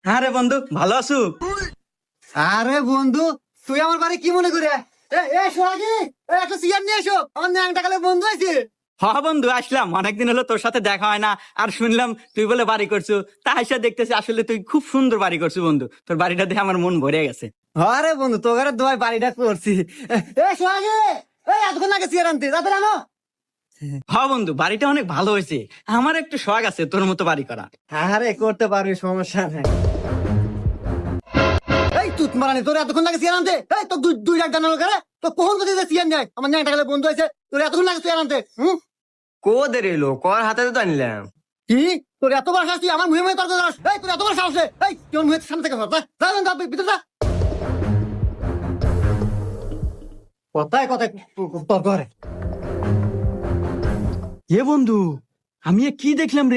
হ্যাঁ রে বন্ধু, ভালো আছো? আরে বন্ধু, তুই আমার বাড়ি কি মনে করে? সোহাগী, একটা চেয়ার নিয়ে এসো, আমার ন্যাংটা কালে বন্ধু আছে। হ্যাঁ বন্ধু, আসলাম। অনেকদিন হলো তোর সাথে দেখা হয় না। আর শুনলাম তুই বলে বাড়ি করছো, তা এসে দেখতেছি আসলে তুই খুব সুন্দর বাড়ি করছো বন্ধু। তোর বাড়িটা দেখে আমার মন ভরে গেছে। আরে বন্ধু, তোর দোয়ায় বাড়িটা করছি। সোহাগী, এতক্ষণ আগে চেয়ার আনতে তাদের আনো। হ্যাঁ বন্ধু, বাড়িটা অনেক ভালো হয়েছে। আমার একটু শখ আছে তোর মতো বাড়ি করা। আরে করতে পারবি, সমস্যা নাই। এই তুই মারানি, তোর এতক্ষণ লাগে চেয়ার আনতে? এই তো দুই ডাক জানালো করে তো কখন কোথায় চেয়ার নেয়? আমার ন্যাংটা কালে বন্ধু আছে, তোর এতক্ষণ লাগে চেয়ার আনতে? কো দেরি এলো, কর হাতে তো আনলাম। কি তোর এত বড় সাহস? তুই আমার মুখে মুখে তর্ক করিস? এই তোর এত বড় সাহস? এই তুই আমার মুখের সামনে থেকে সর, যা যা, যা, ভিতরে যা। কথায় কথায় তর্ক করে। এ বন্ধু, আমি এ কি দেখলাম রে?